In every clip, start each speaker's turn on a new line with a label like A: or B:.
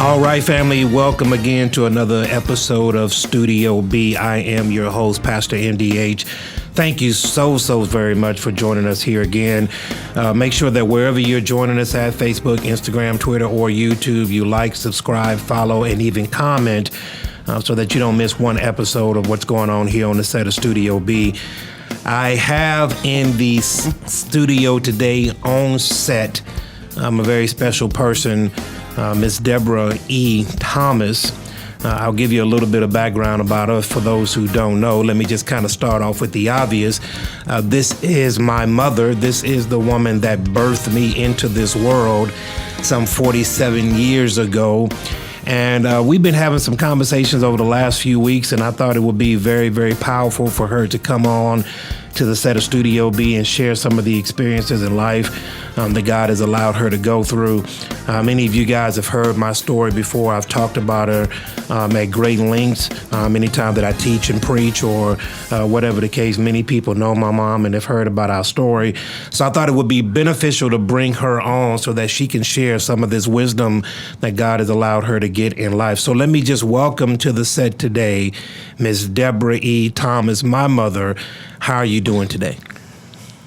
A: All right, family, welcome again to another episode of Studio B. I am your host, Pastor NDH. Thank you so very much for joining us here again. Make sure that wherever you're joining us at, Facebook, Instagram, Twitter, or YouTube, you like, subscribe, follow, and even comment so that you don't miss one episode of what's going on here on the set of Studio B. I have in the studio today on set a very special person, Miss Deborah E. Thomas. I'll give you a little bit of background about her for those who don't know. Let me just kind of start off with the obvious. This is my mother. This is the woman that birthed me into this world some 47 years ago. And we've been having some conversations over the last few weeks, and I thought it would be very powerful for her to come on to the set of Studio B and share some of the experiences in life that God has allowed her to go through. Many of you guys have heard my story before. I've talked about her at great lengths anytime that I teach and preach or whatever the case. Many people know my mom and have heard about our story. So I thought it would be beneficial to bring her on so that she can share some of this wisdom that God has allowed her to get in life. So let me just welcome to the set today, Miss Deborah E. Thomas, my mother. How are you doing today?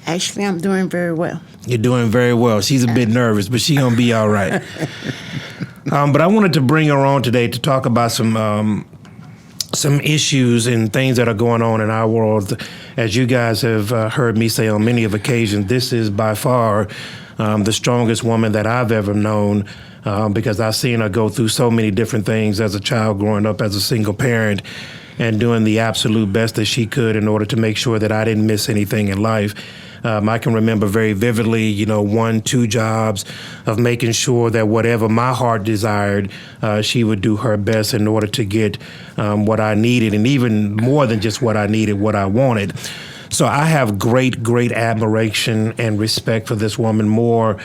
B: Actually, I'm doing very well.
A: You're doing very well. She's a bit nervous, but she's going to be all right. But I wanted to bring her on today to talk about some issues and things that are going on in our world. As you guys have heard me say on many of occasions, this is by far the strongest woman that I've ever known because I've seen her go through so many different things as a child growing up as a single parent and doing the absolute best that she could in order to make sure that I didn't miss anything in life. I can remember very vividly, 1-2 jobs of making sure that whatever my heart desired, she would do her best in order to get what I needed, and even more than just what I needed, what I wanted. So I have great admiration and respect for this woman, more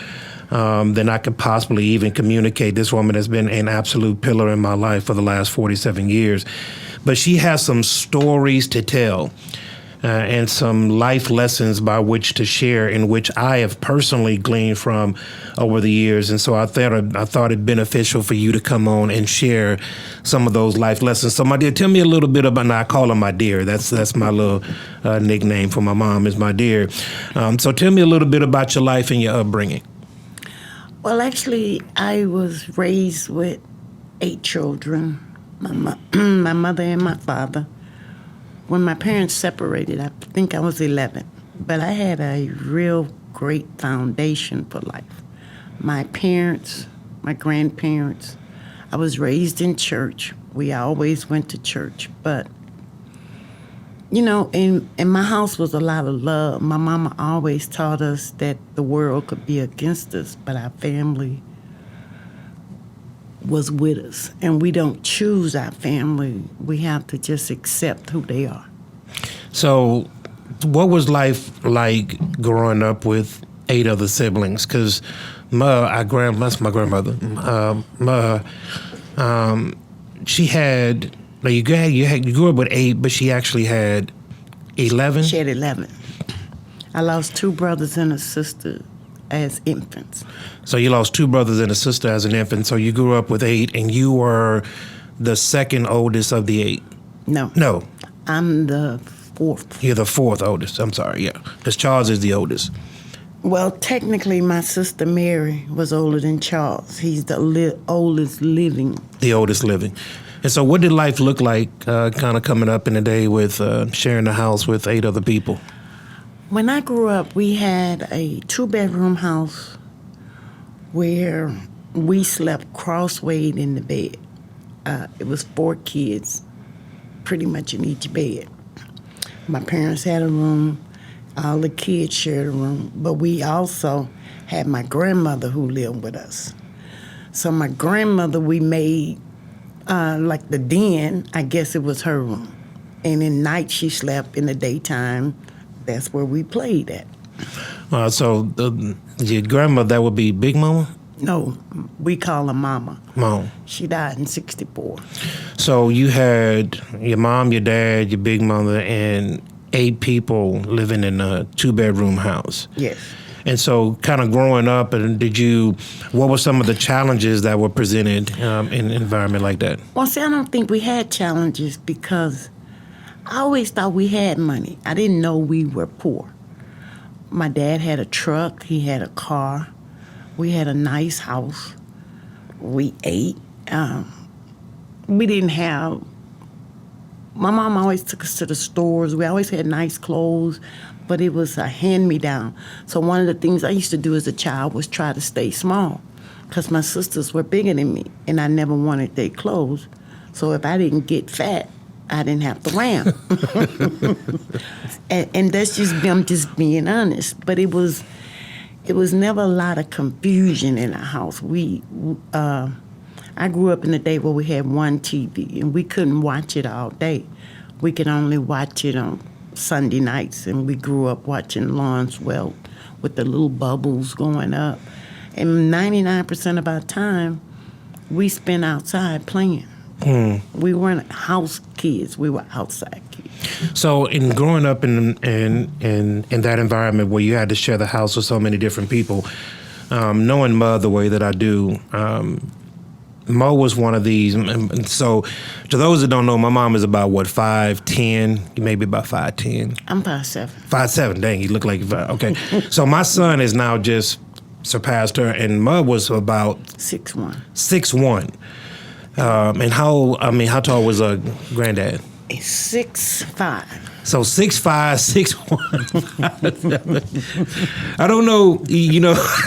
A: than I could possibly even communicate. This woman has been an absolute pillar in my life for the last 47 years. But she has some stories to tell and some life lessons by which to share, in which I have personally gleaned from over the years. And so I thought it beneficial for you to come on and share some of those life lessons. So my dear, tell me a little bit about, and I call her my dear. That's my little nickname for my mom, is my dear. So tell me a little bit about your life and your upbringing.
B: Well, actually, I was raised with 8 children, my mother and my father. When my parents separated, I think I was 11. But I had a real great foundation for life. My parents, my grandparents, I was raised in church. We always went to church. But, in my house was a lot of love. My mama always taught us that the world could be against us, but our family was with us. And we don't choose our family. We have to just accept who they are.
A: So what was life like growing up with 8 other siblings? Because that's my grandmother. She had, you grew up with 8, but she actually had 11?
B: She had 11. I lost 2 brothers and a sister as infants.
A: So you lost 2 brothers and a sister as an infant. So you grew up with 8, and you were the second oldest of the 8. No.
B: I'm the 4th.
A: You're the 4th oldest. I'm sorry, yeah. Because Charles is the oldest.
B: Well, technically, my sister Mary was older than Charles. He's the oldest living.
A: The oldest living. And so what did life look like kind of coming up in the day with sharing the house with 8 other people?
B: When I grew up, we had a 2-bedroom house where we slept crosswayed in the bed. It was 4 kids, pretty much in each bed. My parents had a room. All the kids shared a room. But we also had my grandmother who lived with us. So my grandmother, we made like the den. I guess it was her room. And in night she slept. In the daytime, that's where we played at.
A: So your grandmother, that would be Big Mama?
B: No, we call her Mama.
A: Mom.
B: She died in 1964.
A: So you had your mom, your dad, your big mother, and 8 people living in a 2-bedroom house.
B: Yes.
A: And so kind of growing up, and what were some of the challenges that were presented in an environment like that?
B: Well, see, I don't think we had challenges because I always thought we had money. I didn't know we were poor. My dad had a truck. He had a car. We had a nice house. We ate. We didn't have... My mom always took us to the stores. We always had nice clothes, but it was a hand-me-down. So one of the things I used to do as a child was try to stay small because my sisters were bigger than me, and I never wanted their clothes. So if I didn't get fat, I didn't have to wear them. and that's I'm just being honest. But it was never a lot of confusion in our house. I grew up in a day where we had one TV, and we couldn't watch it all day. We could only watch it on Sunday nights, and we grew up watching Lawrence Welk with the little bubbles going up. And 99% of our time, we spent outside playing. We weren't house kids. We were outside kids.
A: So in growing up in that environment where you had to share the house with so many different people, knowing Mo the way that I do, Mo was one of these. So to those that don't know, my mom is about, 5'10", maybe about 5'10".
B: I'm 5'7".
A: 5'7", dang, you look like you're 5. Okay. So my son is now just surpassed her, and Mo was about
B: 6'1".
A: 6'1". And how tall was granddad?
B: 6'5".
A: So 6'5", 6'1". I don't know,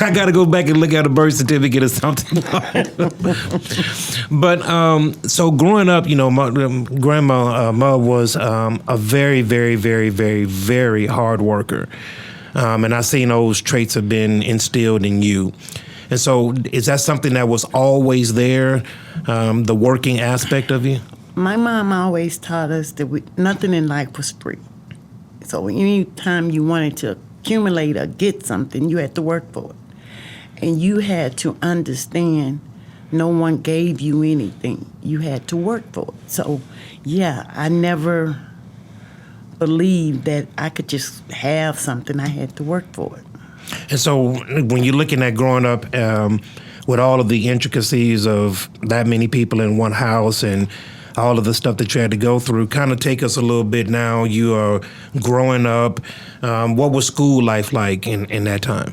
A: I got to go back and look at a birth certificate or something. But so growing up, my grandma Ma was a very, very, very, very, very hard worker. And I seen those traits have been instilled in you. And so is that something that was always there, the working aspect of you?
B: My mom always taught us that nothing in life was free. So any time you wanted to accumulate or get something, you had to work for it. And you had to understand no one gave you anything. You had to work for it. So, yeah, I never believed that I could just have something. I had to work for it.
A: And so when you're looking at growing up with all of the intricacies of that many people in one house and all of the stuff that you had to go through, kind of take us a little bit now. You are growing up. What was school life like in that time?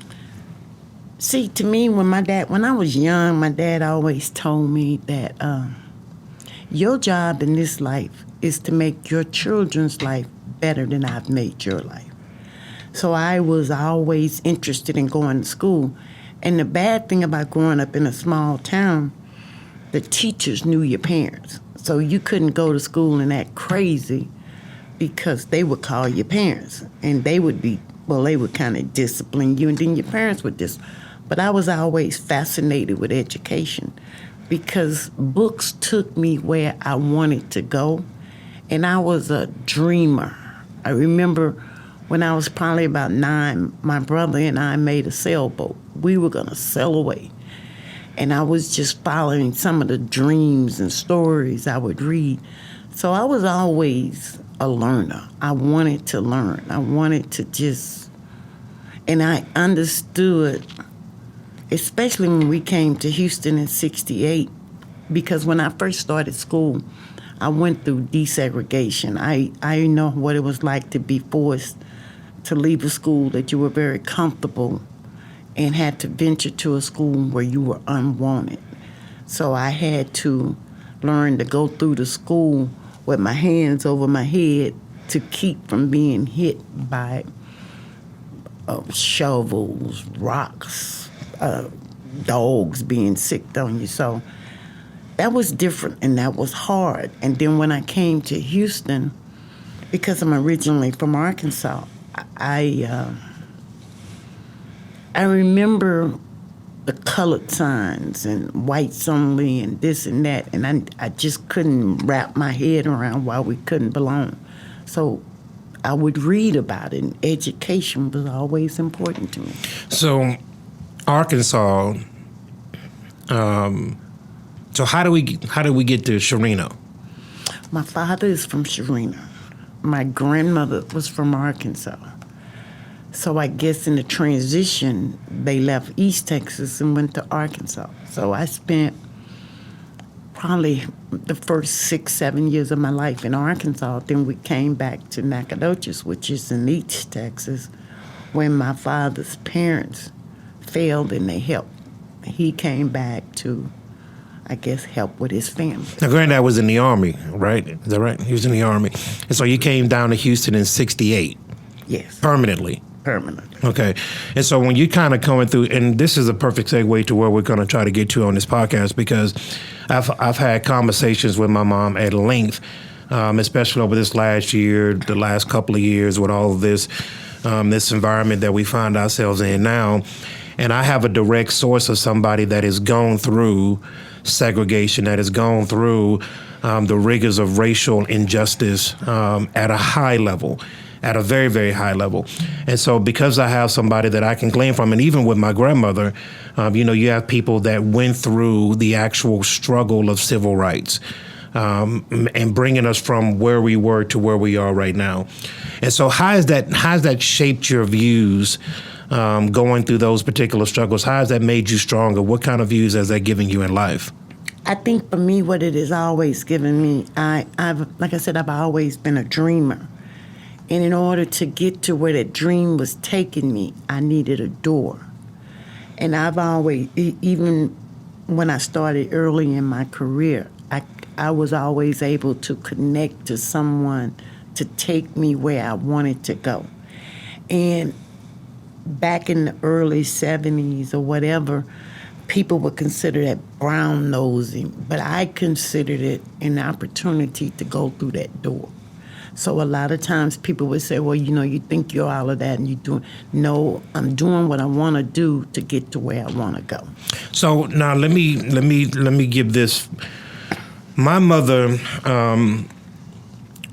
B: See, to me, when I was young, my dad always told me that your job in this life is to make your children's life better than I've made your life. So I was always interested in going to school. And the bad thing about growing up in a small town, the teachers knew your parents. So you couldn't go to school and act crazy because they would call your parents. And they would kind of discipline you, and then your parents would But I was always fascinated with education because books took me where I wanted to go. And I was a dreamer. I remember when I was probably about 9, my brother and I made a sailboat. We were going to sail away. And I was just following some of the dreams and stories I would read. So I was always a learner. I wanted to learn. I wanted to and I understood, especially when we came to Houston in '68, because when I first started school, I went through desegregation. I know what it was like to be forced to leave a school that you were very comfortable and had to venture to a school where you were unwanted. So I had to learn to go through the school with my hands over my head to keep from being hit by shovels, rocks, dogs being sick on you. So that was different and that was hard. And then when I came to Houston, because I'm originally from Arkansas, I remember the colored signs and whites only and this and that, and I just couldn't wrap my head around why we couldn't belong. So I would read about it, and education was always important to me.
A: So Arkansas, so how do we get to Sharino?
B: My father is from Sharino. My grandmother was from Arkansas. So I guess in the transition, they left East Texas and went to Arkansas. So I spent probably the first 6, 7 years of my life in Arkansas. Then we came back to Nacogdoches, which is in East Texas, when my father's parents failed and they helped. He came back to, I guess, help with his family.
A: Now, Granddad was in the Army, right? Is that right? He was in the Army. And so you came down to Houston in 68?
B: Yes.
A: Permanently?
B: Permanently.
A: Okay. And so when you kind of coming through, and this is a perfect segue to where we're going to try to get to on this podcast, because I've had conversations with my mom at length, especially over this last year, the last couple of years with all of this, this environment that we find ourselves in now. And I have a direct source of somebody that has gone through segregation, that has gone through the rigors of racial injustice at a high level, at a very, very high level. And so because I have somebody that I can glean from, and even with my grandmother, you have people that went through the actual struggle of civil rights and bringing us from where we were to where we are right now. And so how has that shaped your views going through those particular struggles? How has that made you stronger? What kind of views has that given you in life?
B: I think for me, what it has always given me, like I said, I've always been a dreamer. And in order to get to where that dream was taking me, I needed a door. And I've always, even when I started early in my career, I was always able to connect to someone to take me where I wanted to go. And back in the early 70s or whatever, people would consider that brown nosing, but I considered it an opportunity to go through that door. So a lot of times people would say, well, you think you're all of that and you doing, no, I'm doing what I want to do to get to where I want to go.
A: So now let me give this. My mother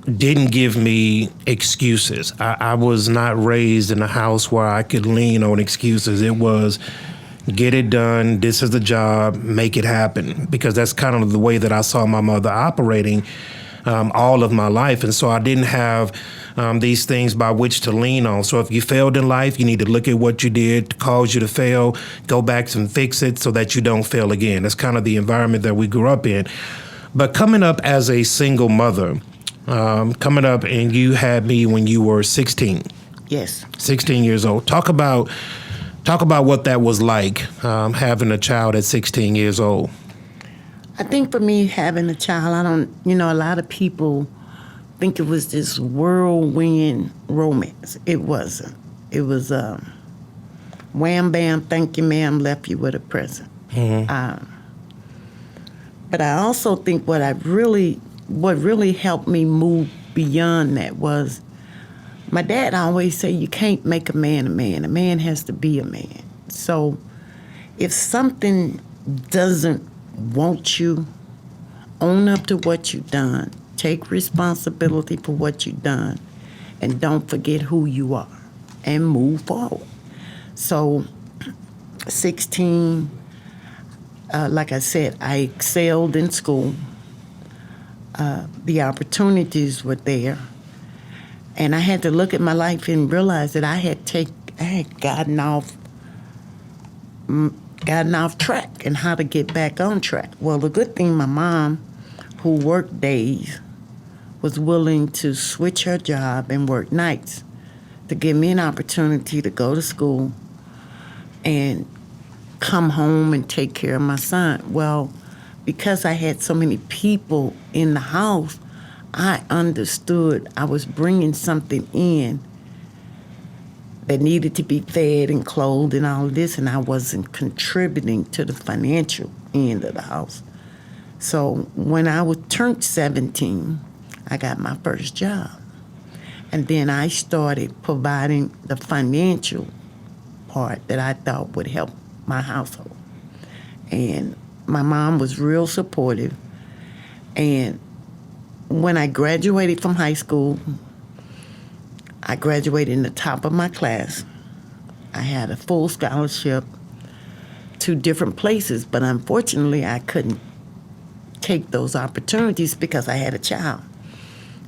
A: didn't give me excuses. I was not raised in a house where I could lean on excuses. It was get it done. This is the job. Make it happen. Because that's kind of the way that I saw my mother operating all of my life. And so I didn't have these things by which to lean on. So if you failed in life, you need to look at what you did to cause you to fail, go back and fix it so that you don't fail again. That's kind of the environment that we grew up in. But coming up as a single mother, coming up and you had me when you were 16.
B: Yes.
A: 16 years old. Talk about what that was like, having a child at 16 years old.
B: I think for me, having a child, a lot of people think it was this whirlwind romance. It wasn't. It was wham, bam, thank you, ma'am, left you with a present. Mm-hmm. But I also think what really helped me move beyond that was my dad always said you can't make a man a man. A man has to be a man. So if something doesn't want you, own up to what you've done, take responsibility for what you've done, and don't forget who you are, and move forward. So 16, like I said, I excelled in school. The opportunities were there. And I had to look at my life and realize that I had gotten off track and how to get back on track. Well, the good thing, my mom, who worked days, was willing to switch her job and work nights to give me an opportunity to go to school and come home and take care of my son. Well, because I had so many people in the house, I understood I was bringing something in that needed to be fed and clothed and all of this, and I wasn't contributing to the financial end of the house. So when I turned 17, I got my first job. And then I started providing the financial part that I thought would help my household. And my mom was real supportive. And when I graduated from high school, I graduated in the top of my class. I had a full scholarship to different places, but unfortunately I couldn't take those opportunities because I had a child.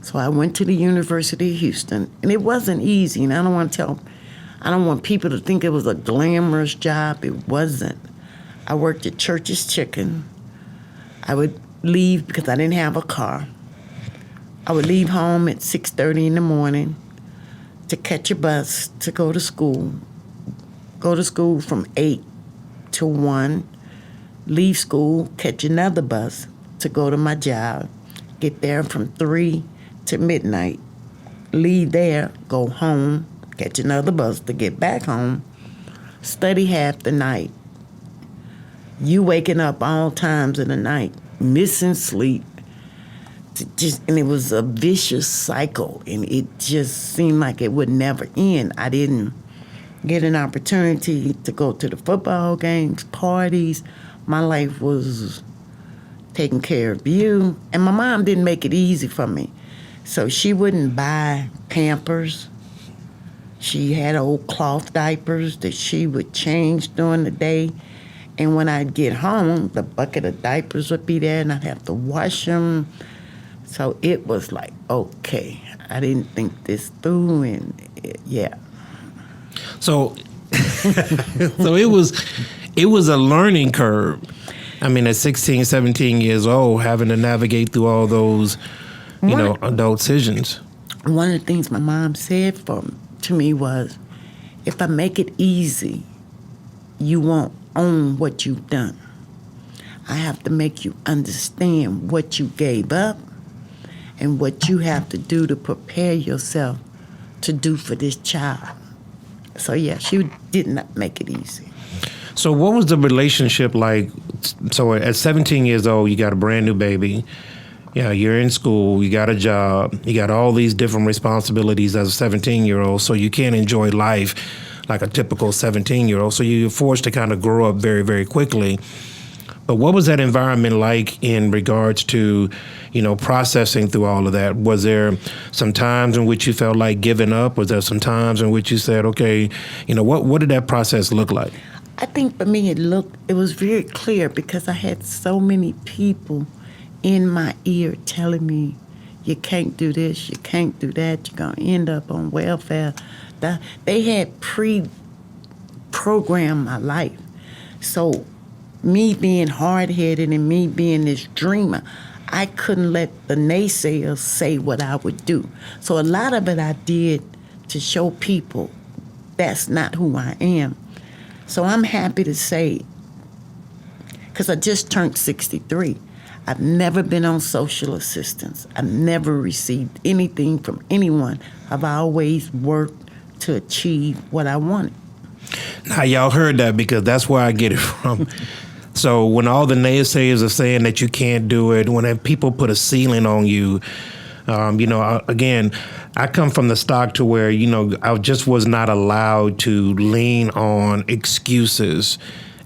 B: So I went to the University of Houston, and it wasn't easy, and I don't want to tell I don't want people to think it was a glamorous job. It wasn't. I worked at Church's Chicken. I would leave because I didn't have a car. I would leave home at 6:30 in the morning to catch a bus to go to school. Go to school from 8 to 1. Leave school, catch another bus to go to my job. Get there from 3 to midnight. Leave there, go home, catch another bus to get back home. Study half the night. You waking up all times of the night, missing sleep. And it was a vicious cycle, and it just seemed like it would never end. I didn't get an opportunity to go to the football games, parties. My life was taking care of you, and my mom didn't make it easy for me. So she wouldn't buy Pampers. She had old cloth diapers that she would change during the day. And when I'd get home, the bucket of diapers would be there, and I'd have to wash them. So it was like, okay, I didn't think this through, and yeah.
A: So, so it was a learning curve. I mean, at 16, 17 years old, having to navigate through all those, adult decisions.
B: One of the things my mom said to me was, if I make it easy, you won't own what you've done. I have to make you understand what you gave up and what you have to do to prepare yourself to do for this child. So yeah, she did not make it easy.
A: So what was the relationship like? So at 17 years old, you got a brand new baby. Yeah, you're in school, you got a job, you got all these different responsibilities as a 17-year-old, so you can't enjoy life like a typical 17-year-old. So you're forced to kind of grow up very, very quickly. But what was that environment like in regards to, processing through all of that? Was there some times in which you felt like giving up? Was there some times in which you said, okay, what did that process look like?
B: I think for me it was very clear because I had so many people in my ear telling me, you can't do this, you can't do that, you're going to end up on welfare. They had pre-programmed my life. So me being hard-headed and me being this dreamer, I couldn't let the naysayers say what I would do. So a lot of it I did to show people that's not who I am. So I'm happy to say, because I just turned 63, I've never been on social assistance. I've never received anything from anyone. I've always worked to achieve what I wanted.
A: Now, y'all heard that because that's where I get it from. So when all the naysayers are saying that you can't do it, when people put a ceiling on you, again, I come from the stock to where, I just was not allowed to lean on excuses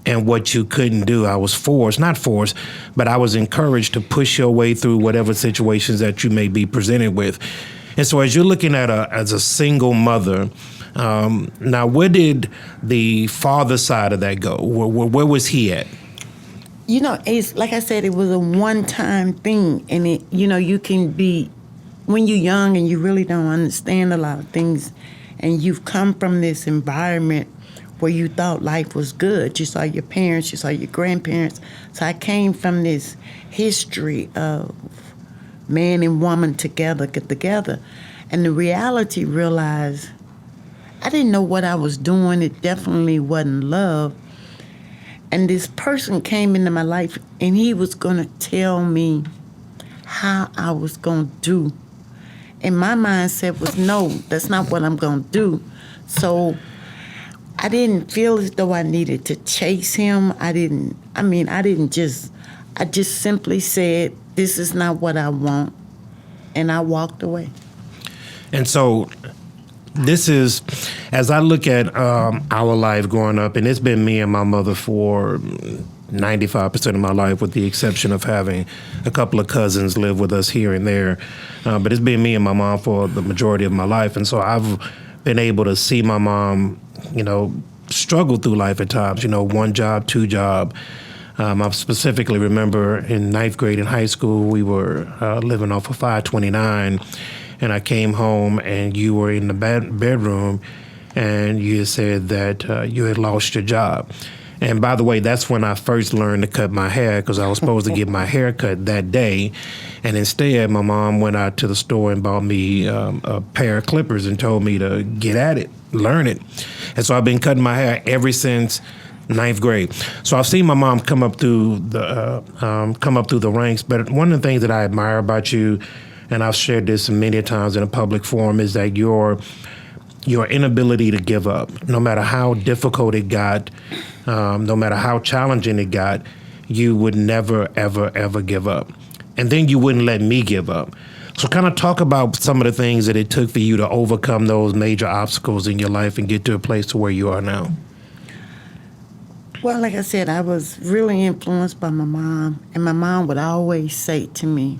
A: and what you couldn't do. I was not forced, but I was encouraged to push your way through whatever situations that you may be presented with. And so as you're looking at as a single mother, now where did the father side of that go? Where was he at?
B: It's like I said, it was a one-time thing. And you can be, when you're young and you really don't understand a lot of things, and you've come from this environment where you thought life was good. You saw your parents, you saw your grandparents. So I came from this history of man and woman together, get together. And the reality realized I didn't know what I was doing. It definitely wasn't love. And this person came into my life, and he was going to tell me how I was going to do. And my mindset was, no, that's not what I'm going to do. So I didn't feel as though I needed to chase him. I just simply said, this is not what I want. And I walked away.
A: And so this is, as I look at our life growing up, and it's been me and my mother for 95% of my life, with the exception of having a couple of cousins live with us here and there. But it's been me and my mom for the majority of my life. And so I've been able to see my mom, struggle through life at times, one job, two job. I specifically remember in 9th grade in high school, we were living off of 529, and I came home and you were in the bedroom and you said that you had lost your job. And by the way, that's when I first learned to cut my hair, because I was supposed to get my hair cut that day. And instead, my mom went out to the store and bought me a pair of clippers and told me to get at it, learn it. And so I've been cutting my hair ever since ninth grade. So I've seen my mom come up through the ranks. But one of the things that I admire about you, and I've shared this many times in a public forum, is that your inability to give up, no matter how difficult it got, no matter how challenging it got, you would never, ever, ever give up. And then you wouldn't let me give up. So kind of talk about some of the things that it took for you to overcome those major obstacles in your life and get to a place to where you are now.
B: Well, like I said, I was really influenced by my mom, and my mom would always say to me,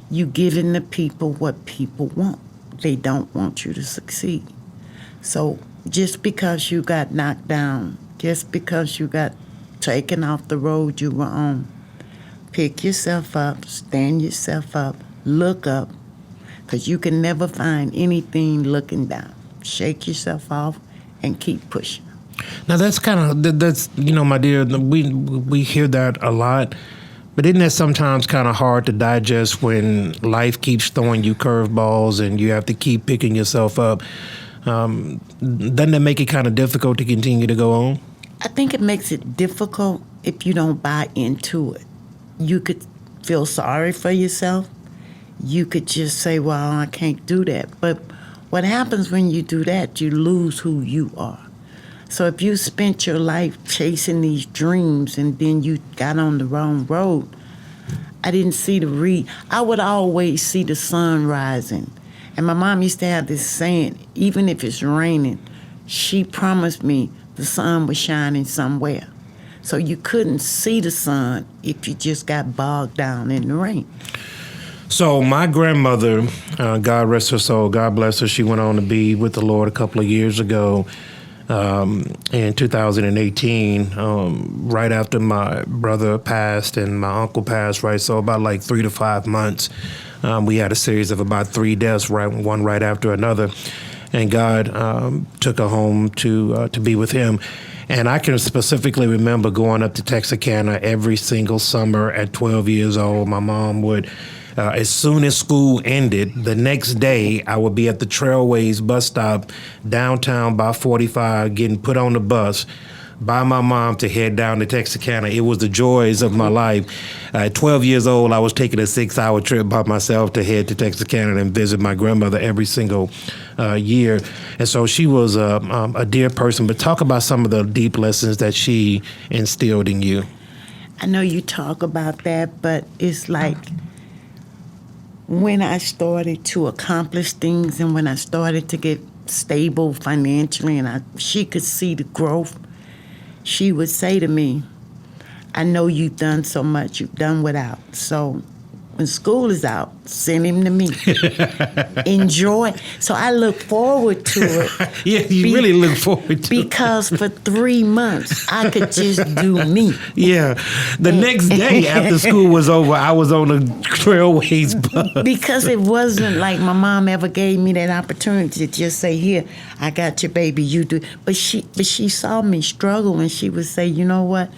B: "You giving the people what people want. They don't want you to succeed. So just because you got knocked down, just because you got taken off the road you were on, pick yourself up, stand yourself up, look up, because you can never find anything looking down. Shake yourself off and keep pushing."
A: Now that's my dear, we hear that a lot, but isn't that sometimes kind of hard to digest when life keeps throwing you curveballs and you have to keep picking yourself up? Doesn't that make it kind of difficult to continue to go on?
B: I think it makes it difficult if you don't buy into it. You could feel sorry for yourself. You could just say, well, I can't do that. But what happens when you do that, you lose who you are. So if you spent your life chasing these dreams and then you got on the wrong road, I didn't see I would always see the sun rising. And my mom used to have this saying, even if it's raining, she promised me the sun was shining somewhere. So you couldn't see the sun if you just got bogged down in the rain.
A: So my grandmother, God rest her soul, God bless her, she went on to be with the Lord a couple of years ago. In 2018, right after my brother passed and my uncle passed, right? So about like 3 to 5 months, we had a series of about 3 deaths, one right after another. And God took her home to be with him. And I can specifically remember going up to Texarkana every single summer at 12 years old. My mom would, as soon as school ended, the next day I would be at the Trailways bus stop downtown by 45, getting put on the bus by my mom to head down to Texarkana. It was the joys of my life. At 12 years old, I was taking a 6-hour trip by myself to head to Texarkana and visit my grandmother every single year. And so she was a dear person. But talk about some of the deep lessons that she instilled in you.
B: I know you talk about that, but it's like when I started to accomplish things and when I started to get stable financially and she could see the growth, she would say to me, "I know you've done so much, you've done without. So when school is out, send him to me. Enjoy." So I look forward to it.
A: Yeah, you really look forward to it.
B: Because for 3 months, I could just do me.
A: Yeah. The next day after school was over, I was on a Trailways bus.
B: Because it wasn't like my mom ever gave me that opportunity to just say, "Here, I got you, baby, you do." But she saw me struggle and she would say, "You know what?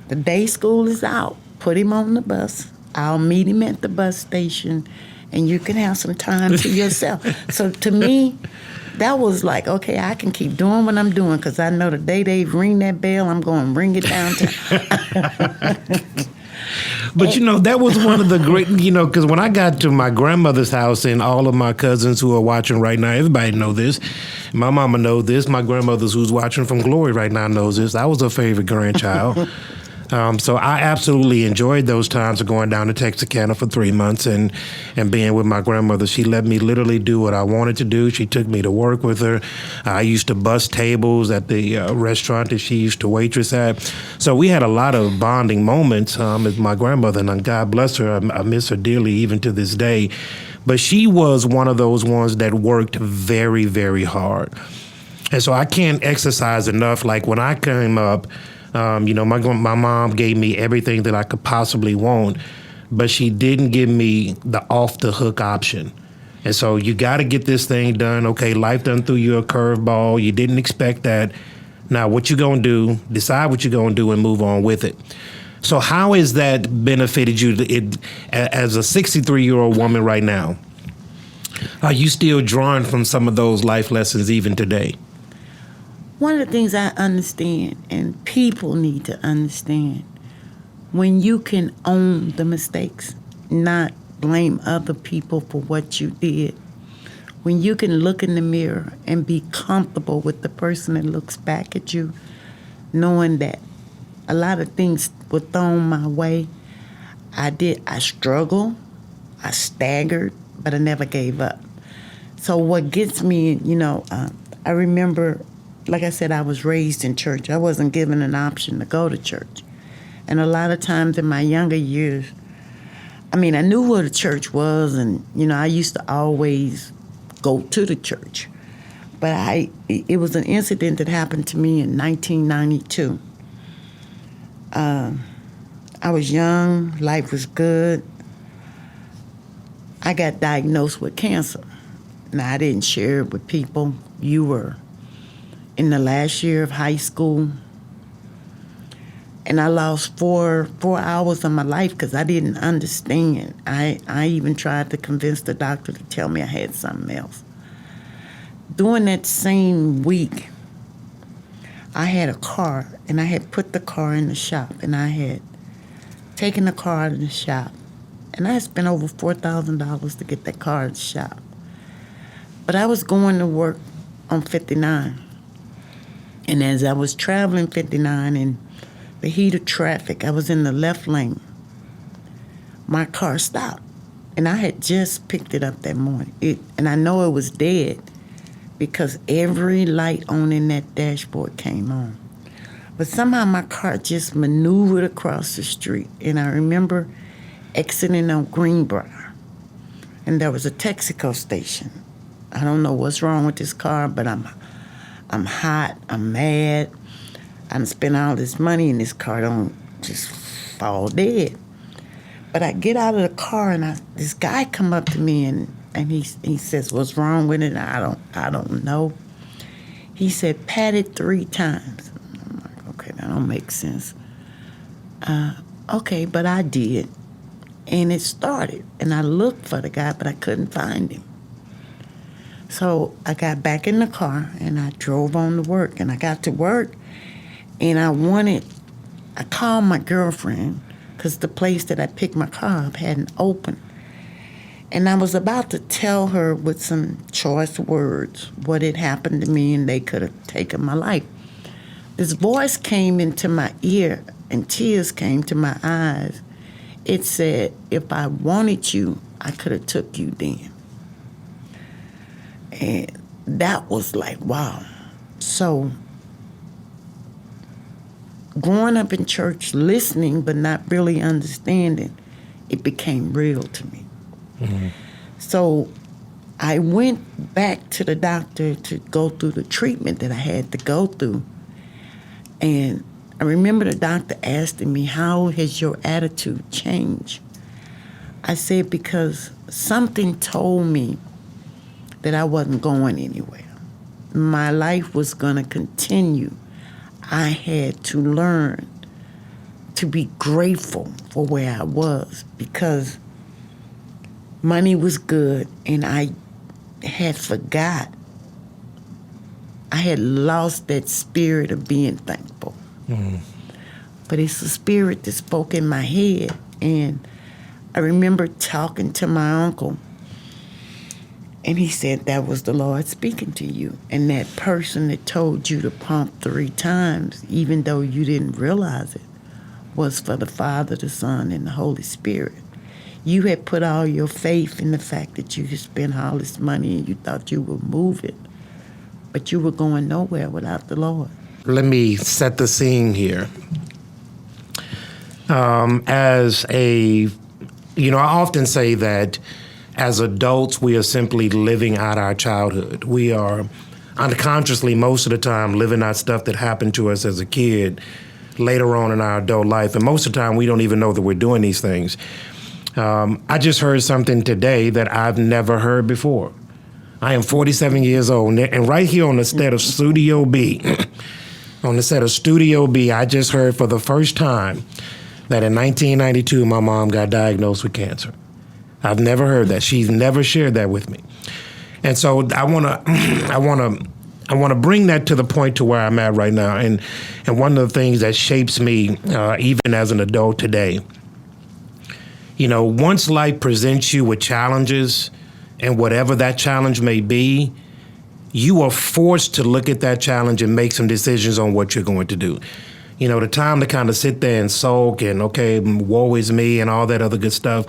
B: The day school is out, put him on the bus. I'll meet him at the bus station, and you can have some time to yourself." So to me, that was like, okay, I can keep doing what I'm doing because I know the day they ring that bell, I'm going to ring it downtown.
A: But, that was one of the great, because when I got to my grandmother's house and all of my cousins who are watching right now, everybody know this. My mama knows this. My grandmother's who's watching from Glory right now knows this. I was her favorite grandchild. So I absolutely enjoyed those times of going down to Texarkana for 3 months and being with my grandmother. She let me literally do what I wanted to do. She took me to work with her. I used to bus tables at the restaurant that she used to waitress at. So we had a lot of bonding moments with my grandmother, and God bless her. I miss her dearly even to this day. But she was one of those ones that worked very, very hard. And so I can't exercise enough. Like when I came up, my mom gave me everything that I could possibly want, but she didn't give me the off-the-hook option. And so you got to get this thing done. Okay, life done threw you a curveball. You didn't expect that. Now, what you going to do, decide what you're going to do and move on with it. So how has that benefited you as a 63-year-old woman right now? Are you still drawing from some of those life lessons even today?
B: One of the things I understand, and people need to understand, when you can own the mistakes, not blame other people for what you did, when you can look in the mirror and be comfortable with the person that looks back at you, knowing that a lot of things were thrown my way. I struggled, I staggered, but I never gave up. So what gets me, I remember, like I said, I was raised in church. I wasn't given an option to go to church. And a lot of times in my younger years, I knew what a church was, and, I used to always go to the church. But it was an incident that happened to me in 1992. I was young, life was good. I got diagnosed with cancer. Now, I didn't share it with people. You were in the last year of high school. And I lost four hours of my life because I didn't understand. I even tried to convince the doctor to tell me I had something else. During that same week, I had a car, and I had put the car in the shop, and I had taken the car out of the shop, and I had spent over $4,000 to get that car out of the shop. But I was going to work on 59, and as I was traveling 59 in the heat of traffic, I was in the left lane. My car stopped, and I had just picked it up that morning. And I know it was dead because every light on in that dashboard came on. But somehow my car just maneuvered across the street, and I remember exiting on Greenbrier, and there was a Texaco station. I don't know what's wrong with this car, but I'm hot, I'm mad. I spent all this money, and this car don't just fall dead. But I get out of the car, and this guy come up to me, and he says, "What's wrong with it?" I don't know. He said, "Pat it 3 times." I'm like, okay, that don't make sense. Okay, but I did, and it started. And I looked for the guy, but I couldn't find him. So I got back in the car, and I drove on to work, and I got to work. And I called my girlfriend because the place that I picked my car up hadn't opened. And I was about to tell her with some choice words what had happened to me, and they could have taken my life. This voice came into my ear, and tears came to my eyes. It said, "If I wanted you, I could have took you then." And that was like, wow. So growing up in church, listening but not really understanding, it became real to me. Mm-hmm. So I went back to the doctor to go through the treatment that I had to go through. And I remember the doctor asking me, "How has your attitude changed?" I said, "Because something told me that I wasn't going anywhere. My life was going to continue. I had to learn to be grateful for where I was because money was good, and I had forgot. I had lost that spirit of being thankful. Mm-hmm. But it's a spirit that spoke in my head, and I remember talking to my uncle, and he said, "That was the Lord speaking to you. And that person that told you to pump 3 times, even though you didn't realize it, was for the Father, the Son, and the Holy Spirit. You had put all your faith in the fact that you had spent all this money and you thought you were moving, but you were going nowhere without the Lord."
A: Let me set the scene here. I often say that as adults, we are simply living out our childhood. We are unconsciously, most of the time, living out stuff that happened to us as a kid later on in our adult life. And most of the time, we don't even know that we're doing these things. I just heard something today that I've never heard before. I am 47 years old, and right here on the set of Studio B, I just heard for the first time that in 1992, my mom got diagnosed with cancer. I've never heard that. She's never shared that with me. And so I want to bring that to the point to where I'm at right now. And one of the things that shapes me, even as an adult today, once life presents you with challenges, and whatever that challenge may be, you are forced to look at that challenge and make some decisions on what you're going to do. The time to kind of sit there and sulk and, okay, woe is me and all that other good stuff.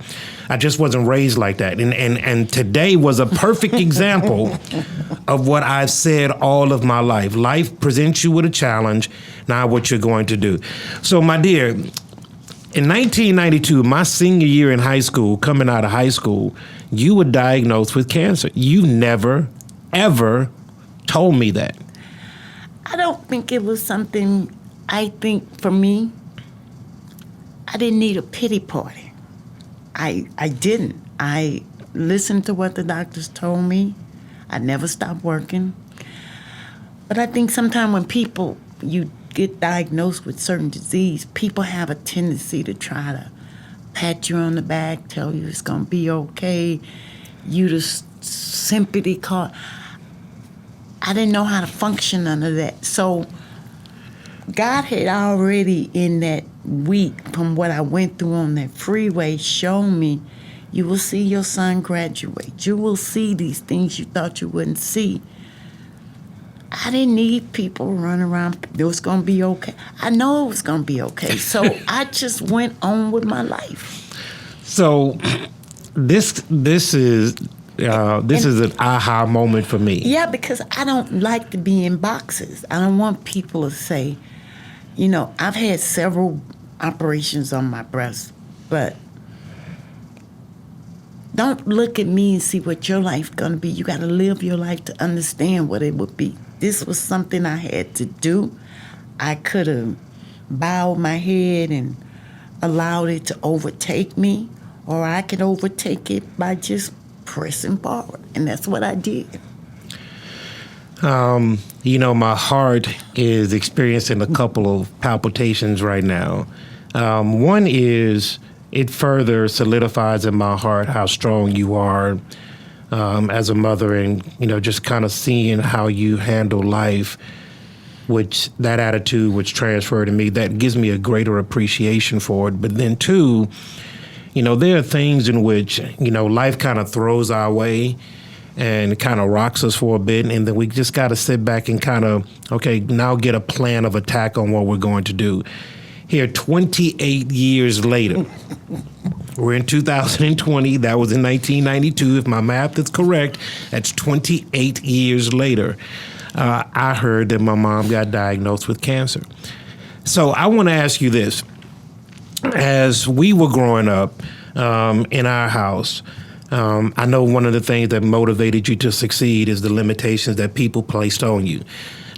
A: I just wasn't raised like that. And today was a perfect example of what I've said all of my life. Life presents you with a challenge, now what you're going to do. So, my dear, in 1992, my senior year in high school, coming out of high school, you were diagnosed with cancer. You never, ever told me that.
B: I don't think it was something. I think for me, I didn't need a pity party. I didn't. I listened to what the doctors told me. I never stopped working. But I think sometimes when you get diagnosed with certain disease, people have a tendency to try to pat you on the back, tell you it's going to be okay, you the sympathy card. I didn't know how to function under that. So God had already in that week, from what I went through on that freeway, shown me, you will see your son graduate. You will see these things you thought you wouldn't see. I didn't need people running around, it was going to be okay. I know it was going to be okay. So I just went on with my life.
A: So this is an aha moment for me.
B: Yeah, because I don't like to be in boxes. I don't want people to say, I've had several operations on my breast, but don't look at me and see what your life's going to be. You got to live your life to understand what it would be. This was something I had to do. I could have bowed my head and allowed it to overtake me, or I could overtake it by just pressing forward, and that's what I did.
A: My heart is experiencing a couple of palpitations right now. One is it further solidifies in my heart how strong you are as a mother, and just kind of seeing how you handle life, which that attitude which transferred to me, that gives me a greater appreciation for it. But then two, there are things in which life kind of throws our way and kind of rocks us for a bit, and then we just got to sit back and kind of, okay, now get a plan of attack on what we're going to do. Here, 28 years later, we're in 2020. That was in 1992. If my math is correct, that's 28 years later. I heard that my mom got diagnosed with cancer. So I want to ask you this. As we were growing up in our house, I know one of the things that motivated you to succeed is the limitations that people placed on you.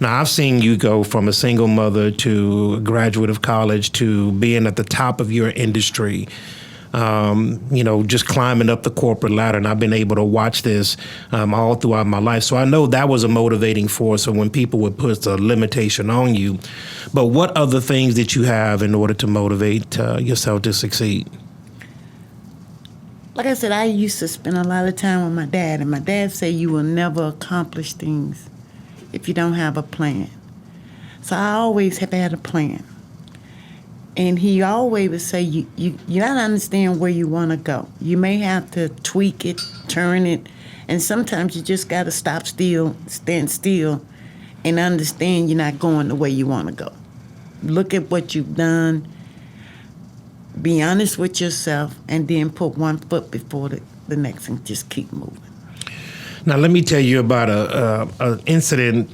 A: Now, I've seen you go from a single mother to a graduate of college to being at the top of your industry, just climbing up the corporate ladder. And I've been able to watch this all throughout my life. So I know that was a motivating force when people would put a limitation on you. But what other things did you have in order to motivate yourself to succeed?
B: Like I said, I used to spend a lot of time with my dad, and my dad said you will never accomplish things if you don't have a plan. So I always have had a plan. And he always would say, you got to understand where you want to go. You may have to tweak it, turn it, and sometimes you just got to stand still, and understand you're not going the way you want to go. Look at what you've done, be honest with yourself, and then put one foot before the next and just keep moving.
A: Now, let me tell you about an incident,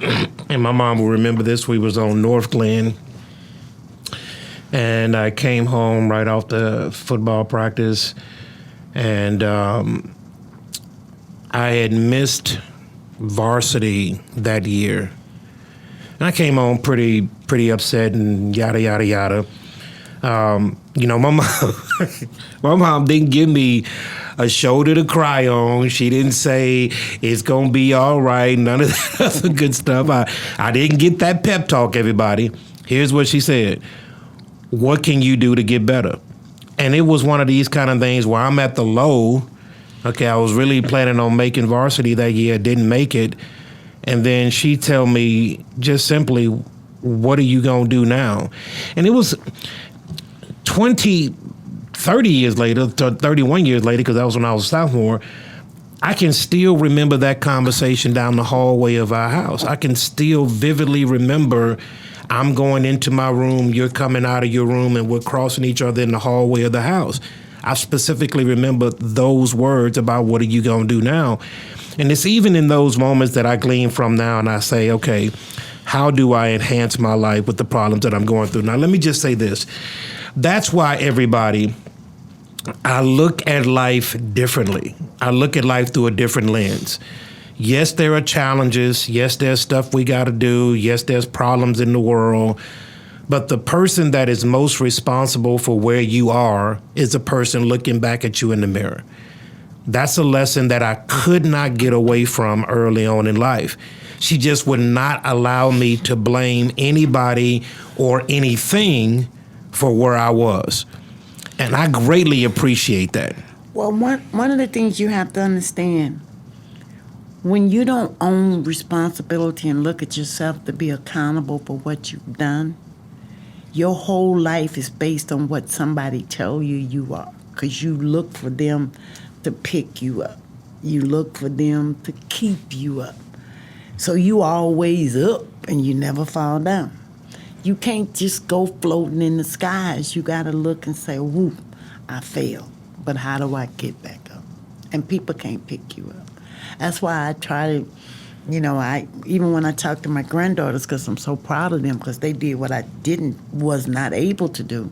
A: and my mom will remember this. We was on North Glen, and I came home right off the football practice, and I had missed varsity that year. And I came home pretty upset and yada, yada, yada. My mom, my mom didn't give me a shoulder to cry on. She didn't say it's gonna be all right. None of that other good stuff. I didn't get that pep talk. Everybody, here's what she said: what can you do to get better? And it was one of these kind of things where I'm at the low. Okay, I was really planning on making varsity that year, didn't make it, and then she tell me just simply, "What are you gonna do now?" And it was 30 years later, 31 years later, because that was when I was a sophomore. I can still remember that conversation down the hallway of our house. I can still vividly remember I'm going into my room, you're coming out of your room, and we're crossing each other in the hallway of the house. I specifically remember those words about what are you going to do now? And it's even in those moments that I glean from now and I say, okay, how do I enhance my life with the problems that I'm going through? Now, let me just say this. That's why everybody, I look at life differently. I look at life through a different lens. Yes, there are challenges. Yes, there's stuff we got to do. Yes, there's problems in the world. But the person that is most responsible for where you are is the person looking back at you in the mirror. That's a lesson that I could not get away from early on in life. She just would not allow me to blame anybody or anything for where I was. And I greatly appreciate that.
B: Well, one of the things you have to understand, when you don't own responsibility and look at yourself to be accountable for what you've done, your whole life is based on what somebody tell you are, because you look for them to pick you up. You look for them to keep you up. So you always up and you never fall down. You can't just go floating in the skies. You got to look and say, whoop, I failed, but how do I get back up? And people can't pick you up. That's why I try to, even when I talk to my granddaughters, because I'm so proud of them, because they did what I was not able to do,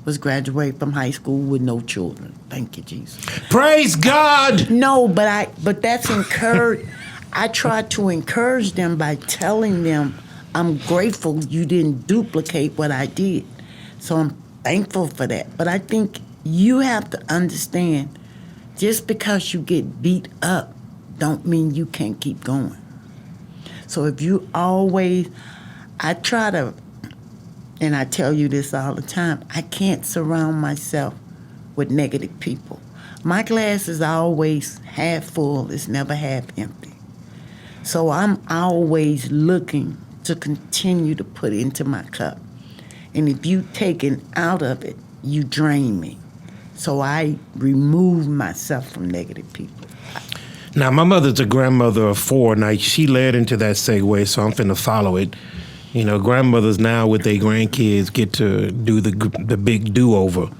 B: was graduate from high school with no children. Thank you, Jesus.
A: Praise God.
B: No, but that's encouraged. I try to encourage them by telling them I'm grateful you didn't duplicate what I did. So I'm thankful for that. But I think you have to understand, just because you get beat up don't mean you can't keep going. So if you I try to, and I tell you this all the time, I can't surround myself with negative people. My glass is always half full, it's never half empty. So I'm always looking to continue to put into my cup. And if you take it out of it, you drain me. So I remove myself from negative people.
A: Now, my mother's a grandmother of 4. Now, she led into that segue, so I'm finna follow it. Grandmothers now with their grandkids get to do the big do-over.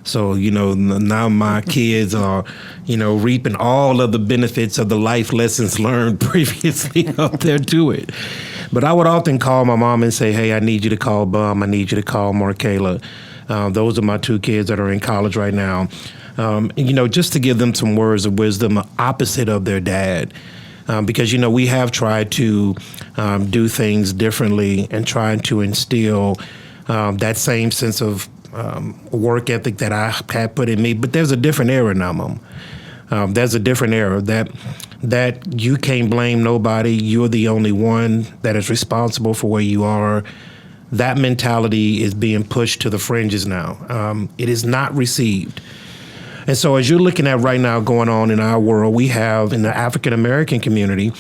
A: So, now my kids are, reaping all of the benefits of the life lessons learned previously up there to it. But I would often call my mom and say, hey, I need you to call Bum. I need you to call Markayla. Those are my 2 kids that are in college right now. Just to give them some words of wisdom opposite of their dad. Because, we have tried to do things differently and trying to instill that same sense of work ethic that I had put in me. But there's a different era now, Mom. There's a different era that you can't blame nobody. You're the only one that is responsible for where you are. That mentality is being pushed to the fringes now. It is not received. And so as you're looking at right now going on in our world, we have in the African-American community,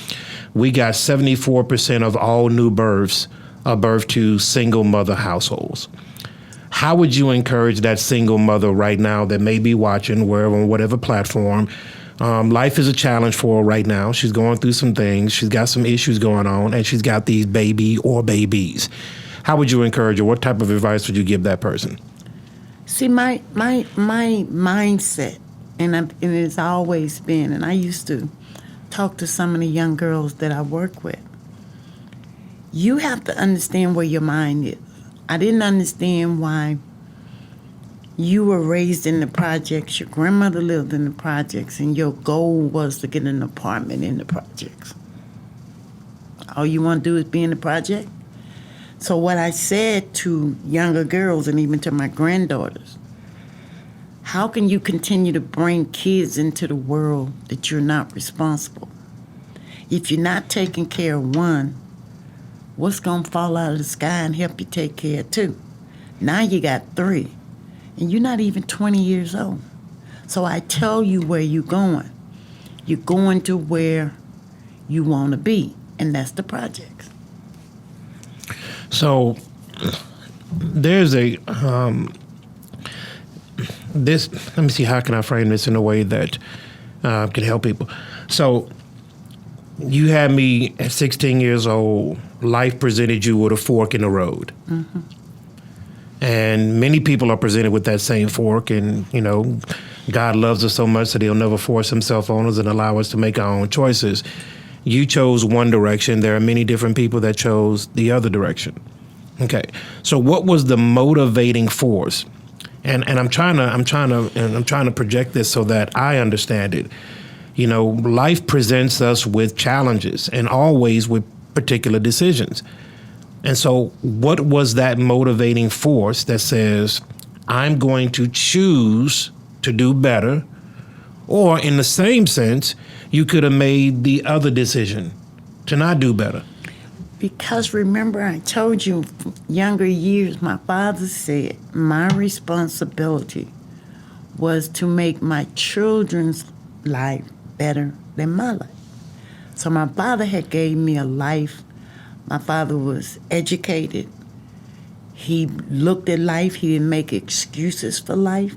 A: we got 74% of all new births are birthed to single mother households. How would you encourage that single mother right now that may be watching wherever, on whatever platform? Life is a challenge for her right now. She's going through some things. She's got some issues going on, and she's got these baby or babies. How would you encourage her? What type of advice would you give that person?
B: See, my mindset, and it's always been, and I used to talk to some of the young girls that I work with, you have to understand where your mind is. I didn't understand why you were raised in the projects, your grandmother lived in the projects, and your goal was to get an apartment in the projects. All you want to do is be in the project? So what I said to younger girls and even to my granddaughters, how can you continue to bring kids into the world that you're not responsible? If you're not taking care of one, what's going to fall out of the sky and help you take care of two? Now you got three, and you're not even 20 years old. So I tell you where you're going. You're going to where you want to be, and that's the projects.
A: So there's a this. Let me see. How can I frame this in a way that can help people? So you had me at 16 years old. Life presented you with a fork in the road. Mm-hmm. And many people are presented with that same fork. And, you know, God loves us so much that he'll never force himself on us and allow us to make our own choices. You chose one direction. There are many different people that chose the other direction. Okay. So what was the motivating force? And I'm trying to project this so that I understand it. You know, life presents us with challenges and always with particular decisions. And so what was that motivating force that says, I'm going to choose to do better? Or in the same sense, you could have made the other decision to not do better.
B: Because remember, I told you, younger years, my father said my responsibility was to make my children's life better than my life. So my father had gave me a life. My father was educated. He looked at life. He didn't make excuses for life.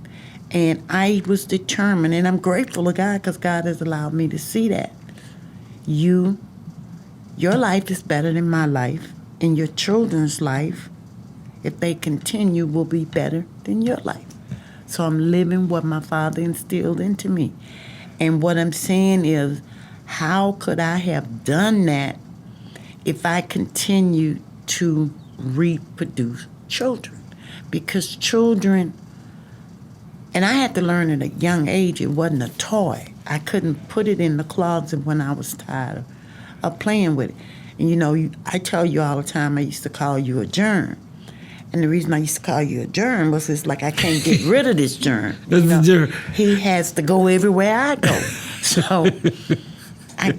B: And I was determined, and I'm grateful to God because God has allowed me to see that. Your life is better than my life, and your children's life, if they continue, will be better than your life. So I'm living what my father instilled into me. And what I'm saying is, how could I have done that if I continued to reproduce children? Because children, and I had to learn at a young age, it wasn't a toy. I couldn't put it in the closet when I was tired of playing with it. And you know, I tell you all the time, I used to call you a germ. And the reason I used to call you a germ was it's like I can't get rid of this germ.
A: That's the germ.
B: He has to go everywhere I go. So, I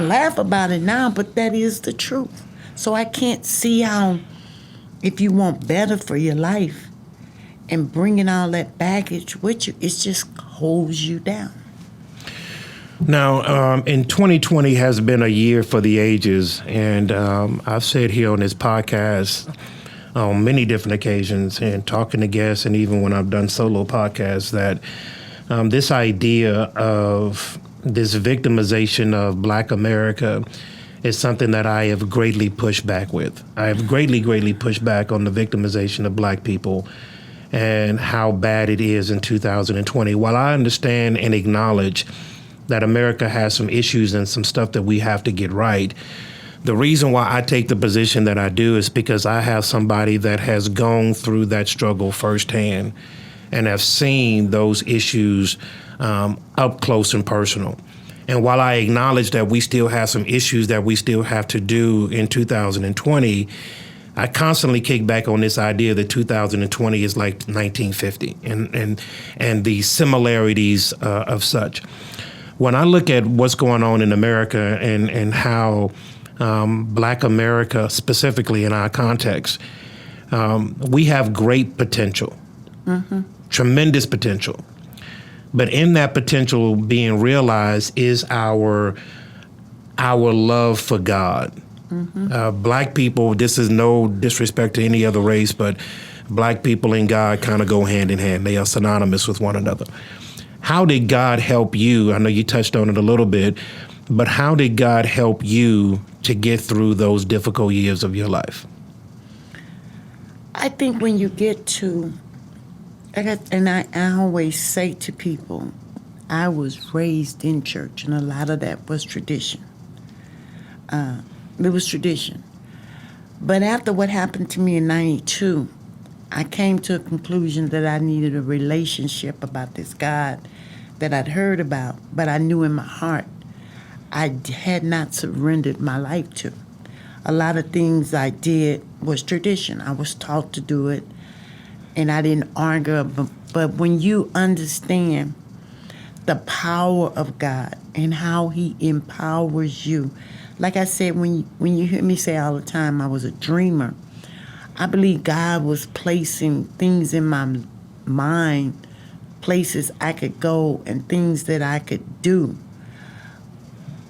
B: laugh about it now, but that is the truth. So I can't see how, if you want better for your life and bringing all that baggage with you, it just holds you down.
A: Now, in 2020 has been a year for the ages, and I've said here on this podcast on many different occasions and talking to guests, and even when I've done solo podcasts, that this idea of this victimization of Black America is something that I have greatly pushed back with. I have greatly pushed back on the victimization of Black people and how bad it is in 2020. While I understand and acknowledge that America has some issues and some stuff that we have to get right, the reason why I take the position that I do is because I have somebody that has gone through that struggle firsthand and have seen those issues up close and personal. And while I acknowledge that we still have some issues that we still have to do in 2020, I constantly kick back on this idea that 2020 is like 1950 and the similarities of such. When I look at what's going on in America and how Black America, specifically in our context, we have great potential, tremendous potential. But in that potential being realized is our love for God. Black people, this is no disrespect to any other race, but Black people and God kind of go hand in hand. They are synonymous with one another. How did God help you? I know you touched on it a little bit, but how did God help you to get through those difficult years of your life?
B: I think when you get to, I always say to people, I was raised in church, and a lot of that was tradition. It was tradition. But after what happened to me in 92, I came to a conclusion that I needed a relationship about this God that I'd heard about, but I knew in my heart I had not surrendered my life to. a lot of things I did was tradition. I was taught to do it, and I didn't argue. But when you understand the power of God and how He empowers you, like I said, when you hear me say all the time, I was a dreamer. I believe God was placing things in my mind, places I could go and things that I could do.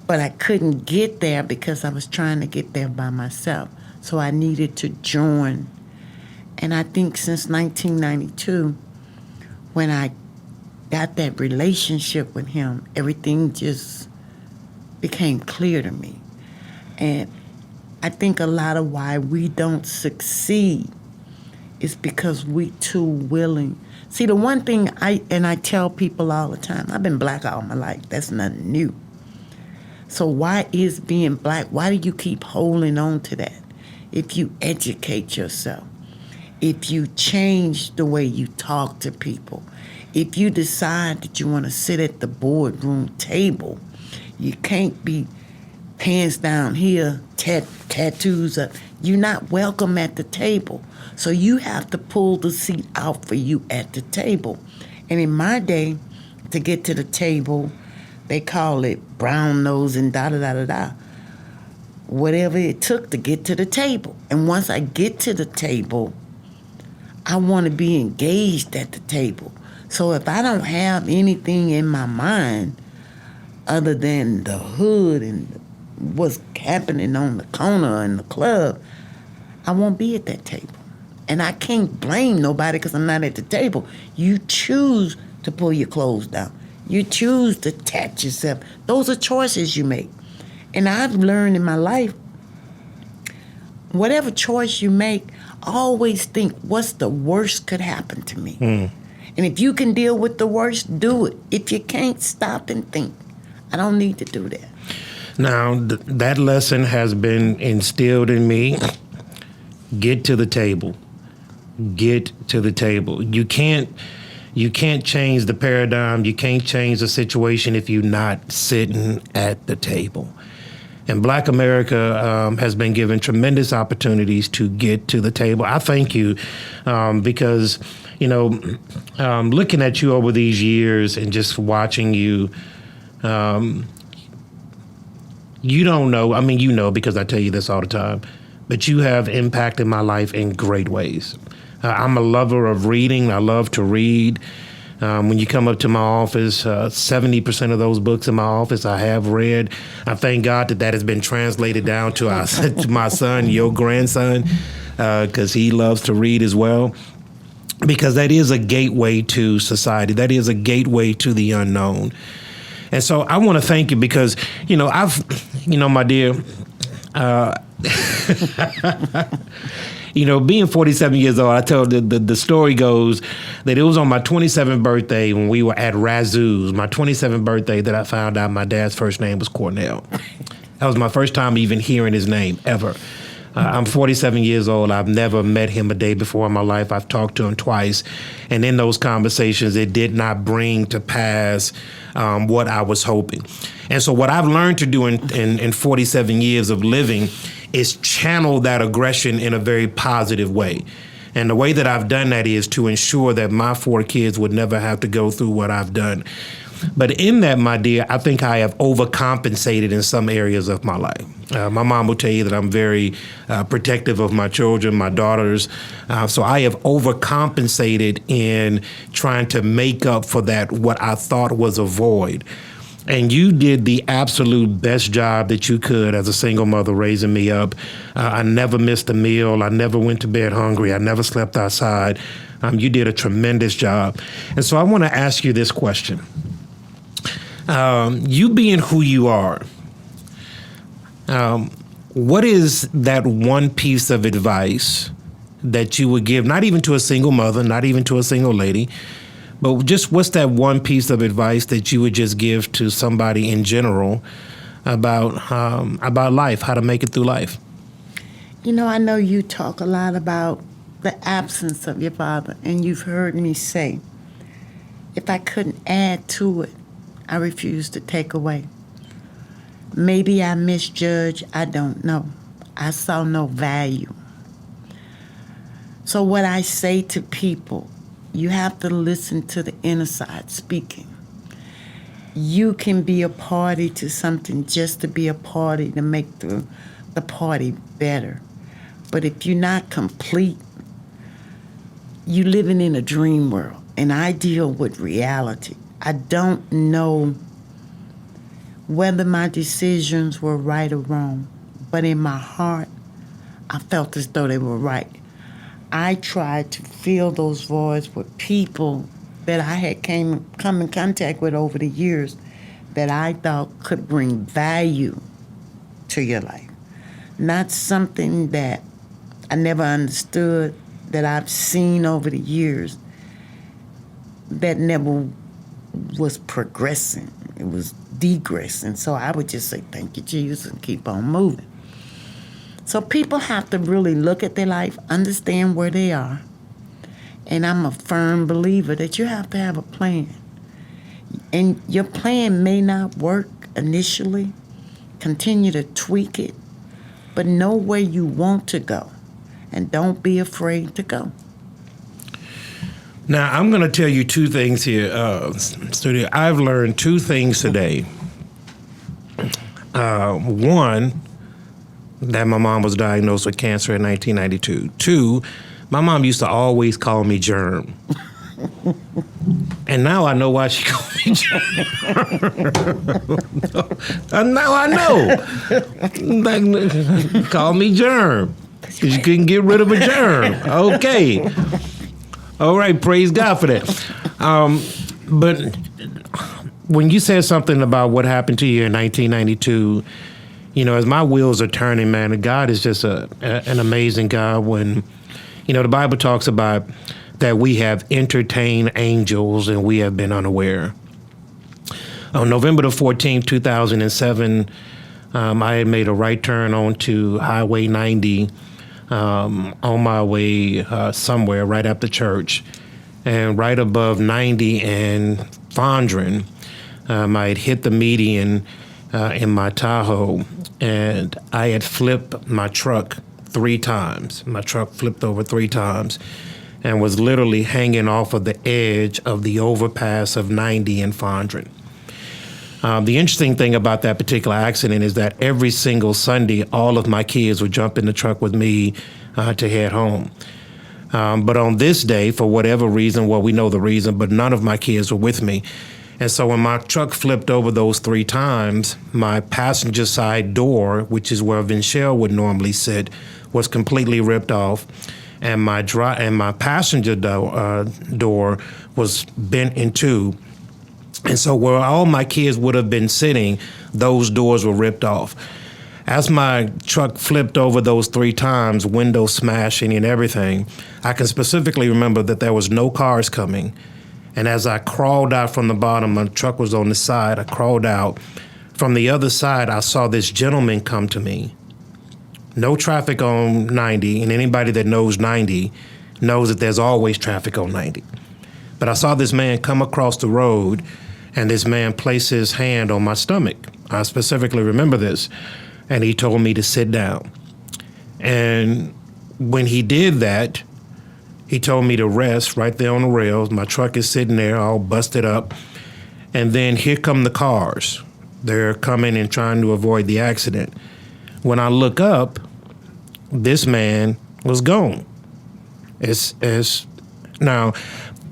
B: But I couldn't get there because I was trying to get there by myself. So I needed to join. And I think since 1992, when I got that relationship with Him, everything just became clear to me. And I think a lot of why we don't succeed is because we too willing. See, the one thing I tell people all the time, I've been black all my life. That's nothing new. So why is being black, why do you keep holding on to that? If you educate yourself, if you change the way you talk to people, if you decide that you want to sit at the boardroom table, you can't be pants down here, tattoos up. You're not welcome at the table. So you have to pull the seat out for you at the table. And in my day, to get to the table, they call it brown nose and da-da-da-da-da. Whatever it took to get to the table. And once I get to the table, I want to be engaged at the table. So if I don't have anything in my mind other than the hood and what's happening on the corner in the club, I won't be at that table. And I can't blame nobody because I'm not at the table. You choose to pull your clothes down. You choose to tat yourself. Those are choices you make. And I've learned in my life, whatever choice you make, always think, what's the worst could happen to me? And if you can deal with the worst, do it. If you can't, stop and think. I don't need to do that.
A: Now, that lesson has been instilled in me. Get to the table. Get to the table. You can't change the paradigm. You can't change the situation if you're not sitting at the table. And Black America has been given tremendous opportunities to get to the table. I thank you because, looking at you over these years and just watching you, you don't know. I mean, you know, because I tell you this all the time, but you have impacted my life in great ways. I'm a lover of reading. I love to read. When you come up to my office, 70% of those books in my office I have read. I thank God that has been translated down to to my son, your grandson, because he loves to read as well. Because that is a gateway to society. That is a gateway to the unknown. And so I want to thank you because, my dear, being 47 years old, I told the story goes that it was on my 27th birthday when we were at Razoo's, my 27th birthday, that I found out my dad's first name was Cornell. That was my first time even hearing his name ever. I'm 47 years old. I've never met him a day before in my life. I've talked to him twice. And in those conversations, it did not bring to pass what I was hoping. And so what I've learned to do in 47 years of living is channel that aggression in a very positive way. And the way that I've done that is to ensure that my 4 kids would never have to go through what I've done. But in that, my dear, I think I have overcompensated in some areas of my life. My mom will tell you that I'm very protective of my children, my daughters. So I have overcompensated in trying to make up for that, what I thought was a void. And you did the absolute best job that you could as a single mother raising me up. I never missed a meal. I never went to bed hungry. I never slept outside. You did a tremendous job. And so I want to ask you this question. You being who you are, what is that one piece of advice that you would give, not even to a single mother, not even to a single lady, but just what's that one piece of advice that you would just give to somebody in general about life, how to make it through life?
B: I know you talk a lot about the absence of your father, and you've heard me say, if I couldn't add to it, I refuse to take away. Maybe I misjudge, I don't know. I saw no value. So what I say to people, you have to listen to the inner side speaking. You can be a party to something just to be a party to make the party better. But if you're not complete, you're living in a dream world. And I deal with reality. I don't know whether my decisions were right or wrong, but in my heart, I felt as though they were right. I tried to fill those voids with people that I had come in contact with over the years that I thought could bring value to your life. Not something that I never understood, that I've seen over the years, that never was progressing. It was degressing. So I would just say, thank you, Jesus, and keep on moving. So people have to really look at their life, understand where they are. And I'm a firm believer that you have to have a plan. And your plan may not work initially. Continue to tweak it, but know where you want to go. And don't be afraid to go.
A: Now, I'm going to tell you two things here, studio. I've learned two things today. One, that my mom was diagnosed with cancer in 1992. Two, my mom used to always call me Germ. And now I know why she called me Germ. Now I know. Call me Germ. Because you couldn't get rid of a germ. Okay. All right, praise God for that. But when you said something about what happened to you in 1992, you know, as my wheels are turning, man, God is just an amazing God. When, you know, the Bible talks about that we have entertained angels and we have been unaware. On November the 14th, 2007, I had made a right turn onto Highway 90 on my way somewhere right after church. And right above 90 and Fondren, I had hit the median in my Tahoe, and I had flipped my truck 3 times. My truck flipped over 3 times and was literally hanging off of the edge of the overpass of 90 and Fondren. The interesting thing about that particular accident is that every single Sunday, all of my kids would jump in the truck with me to head home. But on this day, for whatever reason, well, we know the reason, but none of my kids were with me. And so when my truck flipped over those 3 times, my passenger side door, which is where Vinchelle would normally sit, was completely ripped off. And my passenger door was bent in 2. And so where all my kids would have been sitting, those doors were ripped off. As my truck flipped over those 3 times, windows smashing and everything, I can specifically remember that there was no cars coming. And as I crawled out from the bottom, my truck was on the side, I crawled out. From the other side, I saw this gentleman come to me. No traffic on 90, and anybody that knows 90 knows that there's always traffic on 90. But I saw this man come across the road, and this man placed his hand on my stomach. I specifically remember this. And he told me to sit down. And when he did that, he told me to rest right there on the rails. My truck is sitting there all busted up. And then here come the cars. They're coming and trying to avoid the accident. When I look up, this man was gone. Now,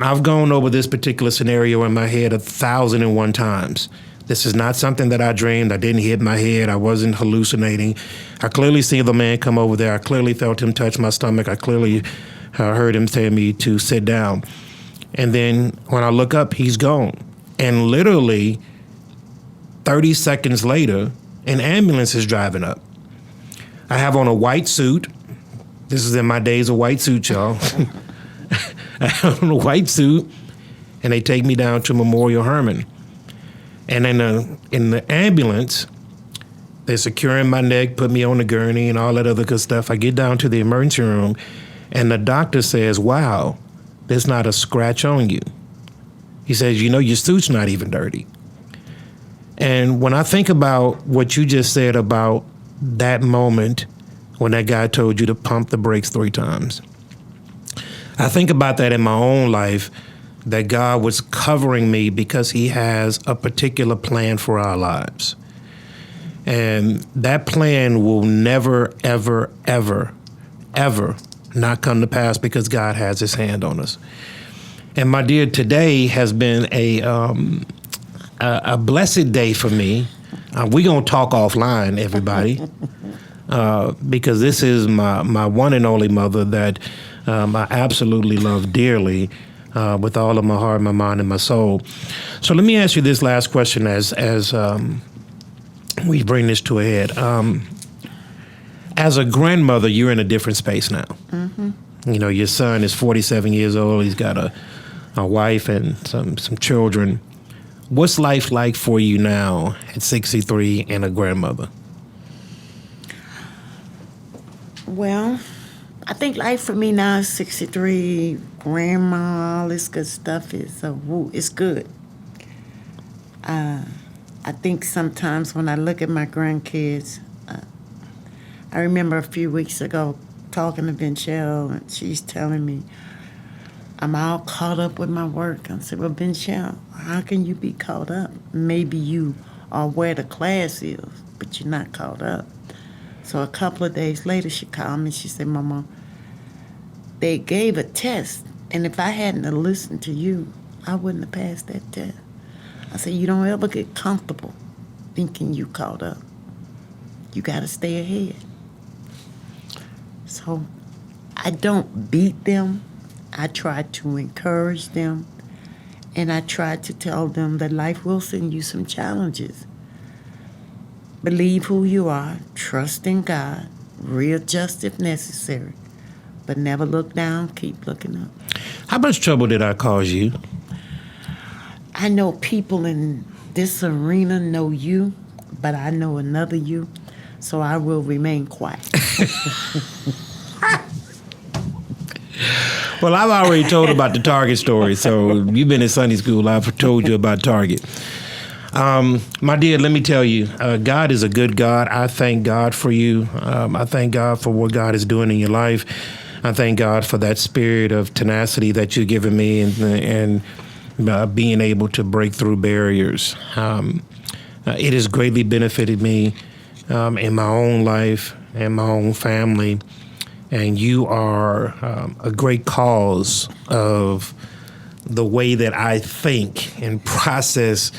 A: I've gone over this particular scenario in my head 1,001 times. This is not something that I dreamed. I didn't hit my head. I wasn't hallucinating. I clearly see the man come over there. I clearly felt him touch my stomach. I clearly heard him tell me to sit down. And then when I look up, he's gone. And literally 30 seconds later, an ambulance is driving up. I have on a white suit. This is in my days of white suit, y'all. I have on a white suit, and they take me down to Memorial Hermann. And in the ambulance, they're securing my neck, put me on the gurney and all that other good stuff. I get down to the emergency room, and the doctor says, wow, there's not a scratch on you. He says, you know, your suit's not even dirty. And when I think about what you just said about that moment when that guy told you to pump the brakes 3 times. I think about that in my own life, that God was covering me because he has a particular plan for our lives. And that plan will never, ever, ever, ever not come to pass because God has his hand on us. And my dear, today has been a blessed day for me. We're going to talk offline, everybody, because this is my one and only mother that I absolutely love dearly with all of my heart, my mind, and my soul. So let me ask you this last question as we bring this to a head. As a grandmother, you're in a different space now. Mm-hmm. You know, your son is 47 years old. He's got a wife and some children. What's life like for you now at 63 and a grandmother?
B: Well, I think life for me now is 63, grandma, all this good stuff is it's good. I think sometimes when I look at my grandkids, I remember a few weeks ago talking to Benchelle, and she's telling me, I'm all caught up with my work. I said, well, Benchelle, how can you be caught up? Maybe you are where the class is, but you're not caught up. So a couple of days later, she called me. She said, Mama, they gave a test, and if I hadn't have listened to you, I wouldn't have passed that test. I said, you don't ever get comfortable thinking you caught up. You got to stay ahead. So I don't beat them. I try to encourage them, and I try to tell them that life will send you some challenges. Believe who you are, trust in God, readjust if necessary, but never look down, keep looking up.
A: How much trouble did I cause you?
B: I know people in this arena know you, but I know another you, so I will remain quiet.
A: Well, I've already told about the Target story, so you've been in Sunday school. I've told you about Target. My dear, let me tell you, God is a good God. I thank God for you. I thank God for what God is doing in your life. I thank God for that spirit of tenacity that you've given me and being able to break through barriers. It has greatly benefited me in my own life and my own family. And you are a great cause of the way that I think and process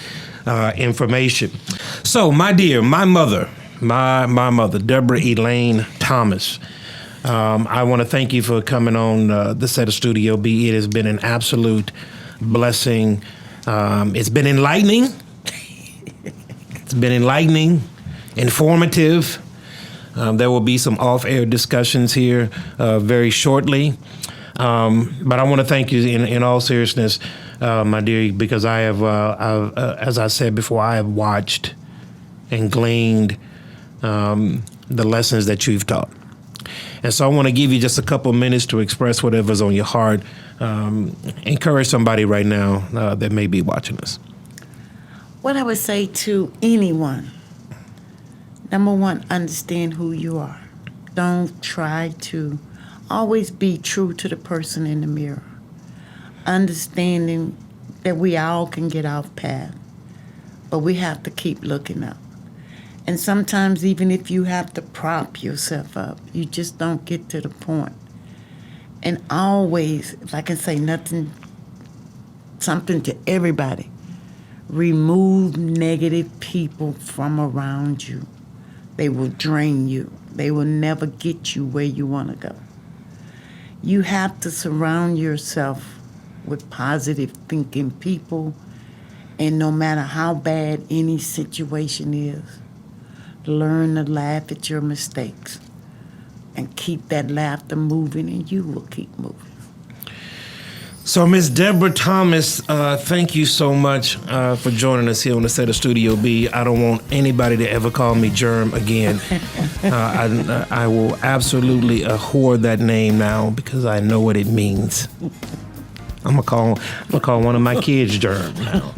A: information. So, my dear, my mother, Deborah Elaine Thomas, I want to thank you for coming on the set of Studio B. It has been an absolute blessing. It's been enlightening. It's been enlightening, informative. There will be some off-air discussions here very shortly. But I want to thank you in all seriousness, my dear, because I have, as I said before, I have watched and gleaned the lessons that you've taught. And so I want to give you just a couple minutes to express whatever's on your heart. Encourage somebody right now that may be watching us.
B: What I would say to anyone, number one, understand who you are. Don't try to always be true to the person in the mirror. Understanding that we all can get off path, but we have to keep looking up. And sometimes even if you have to prop yourself up, you just don't get to the point. And always, if I can say something to everybody, remove negative people from around you. They will drain you. They will never get you where you want to go. You have to surround yourself with positive thinking people, and no matter how bad any situation is, learn to laugh at your mistakes and keep that laughter moving, and you will keep moving.
A: So, Miss Deborah Thomas, thank you so much for joining us here on the set of Studio B. I don't want anybody to ever call me Germ again. I will absolutely abhor that name now because I know what it means. I'm gonna call one of my kids germ now.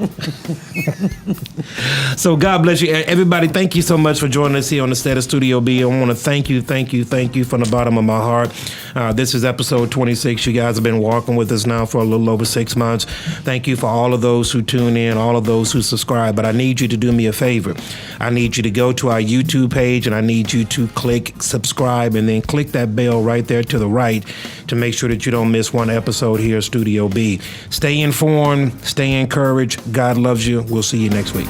A: So God bless you, everybody. Thank you so much for joining us here on the State of Studio B. I want to thank you from the bottom of my heart. This is episode 26. You guys have been walking with us now for a little over 6 months. Thank you for all of those who tune in, all of those who subscribe. But I need you to do me a favor. I need you to go to our YouTube page, and I need you to click subscribe, and then click that bell right there to the right to make sure that you don't miss one episode here at Studio B. Stay informed, stay encouraged. God loves you. We'll see you next week.